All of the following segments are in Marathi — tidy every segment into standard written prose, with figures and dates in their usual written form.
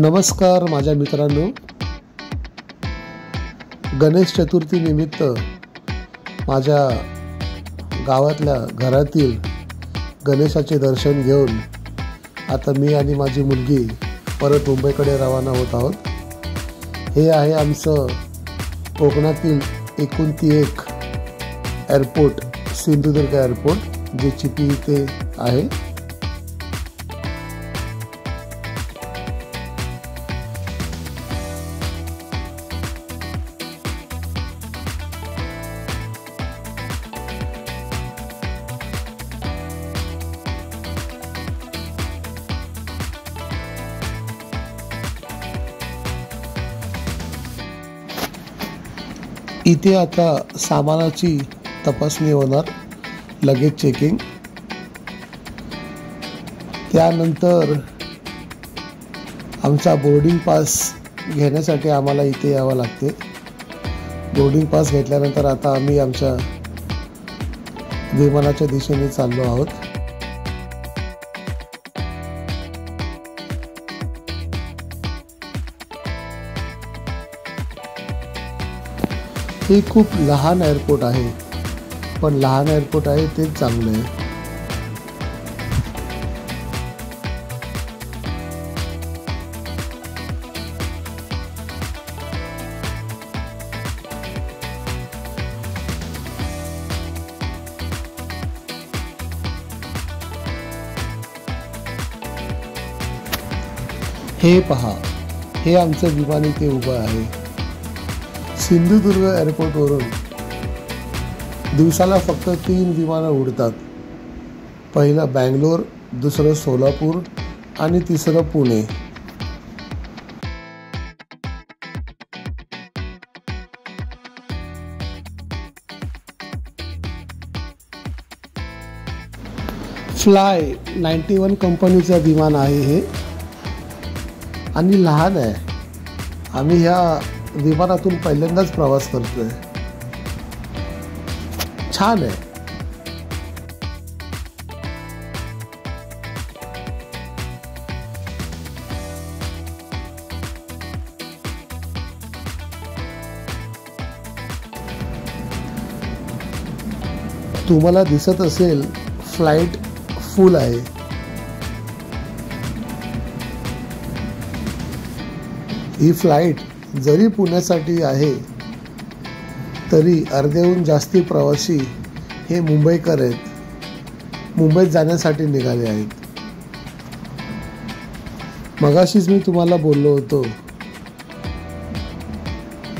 नमस्कार माझ्या मित्रांनो, गणेश चतुर्थी निमित्त माझ्या गावातल्या घरातील गणेशाचे दर्शन घेऊन आता मी आणि माझी मुलगी परत मुंबईकडे रवाना होत आहोत। हे आहे आमचं कोकणातील एकूण ती एक एअरपोर्ट, सिंधुदुर्ग एअरपोर्ट, जे चिपी इथे आहे। इथे आता सामानाची तपासणी होणार, लगेज चेकिंग, त्यानंतर आमचा बोर्डिंग पास घेण्यासाठी आम्हाला इथे यावं लागते। बोर्डिंग पास घेतल्यानंतर आता आम्ही आमच्या विमानाच्या दिशेने चाललो आहोत। हे खूप लहान एअरपोर्ट आहे, पण लहान एअरपोर्ट आहे तेच चांगलं आहे। हे पहा, हे आमचं विमान इथे उभं आहे। सिंधुदुर्ग एअरपोर्टवरून दिवसाला फक्त 3 विमानं उडतात। पहिलं बँगलोर, दुसरं सोलापूर आणि तिसरं पुणे। फ्लाय 91 कंपनीचं विमान आहे हे, आणि लहान आहे। आम्ही ह्या विमानातून पहिल्यांदाच प्रवास करतोय। छान आहे। तुम्हाला दिसत असेल फ्लाइट फुल आहे। ही फ्लाइट जरी पुण्यासाठी आहे तरी अर्ध्याहून जास्ती प्रवासी हे मुंबईकर आहेत, मुंबईत जाण्यासाठी निघाले आहेत। मगाशीच मी तुम्हाला बोललो होतो,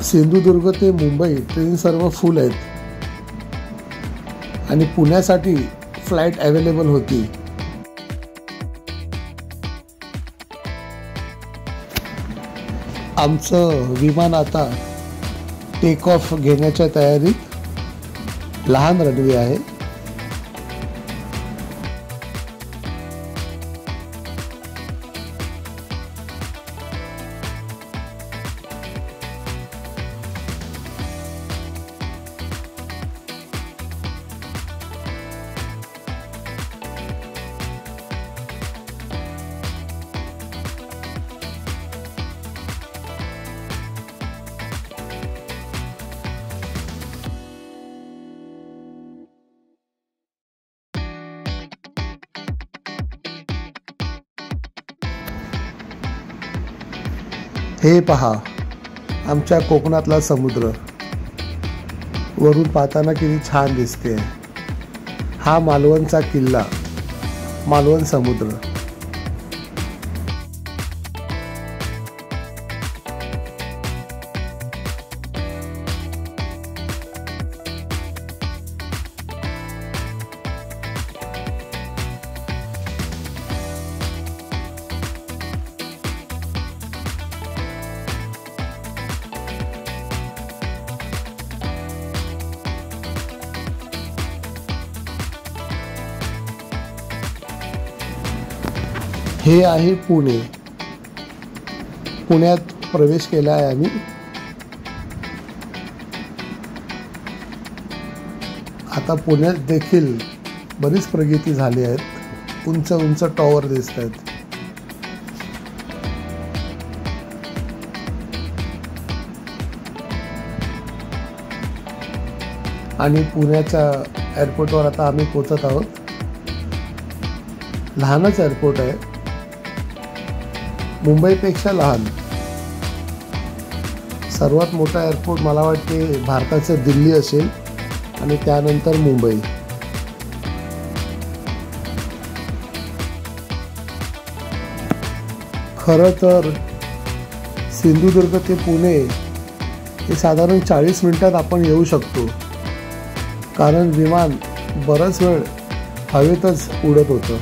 सिंधुदुर्ग ते मुंबई ट्रेन सर्व फुल आहेत आणि पुण्यासाठी फ्लाइट अवेलेबल होती। आमचं विमान आता टेक ऑफ घेण्याच्या तयारीत। लहान रनवे आहे। हे पहा, आमच्या कोकणातला समुद्र वरून पाहताना किती छान दिसते। हा मालवणचा किल्ला, मालवण समुद्र। हे आहे पुणे। पुण्यात प्रवेश केला आहे आम्ही। आता पुण्यात देखील बरीच प्रगती झाली आहे। उंच उंच टॉवर दिसत आहेत। आणि पुण्याच्या एअरपोर्टवर आता आम्ही पोचत आहोत. लहानच एअरपोर्ट आहे, मुंबईपेक्षा लहान. सर्वात मोठा एअरपोर्ट मला वाटते भारताचं दिल्ली असेल आणि त्यानंतर मुंबई. खरं तर सिंधुदुर्ग ते पुणे हे साधारण 40 मिनिटात आपण येऊ शकतो, कारण विमान बराच वेळ हवेतच उडत होतं.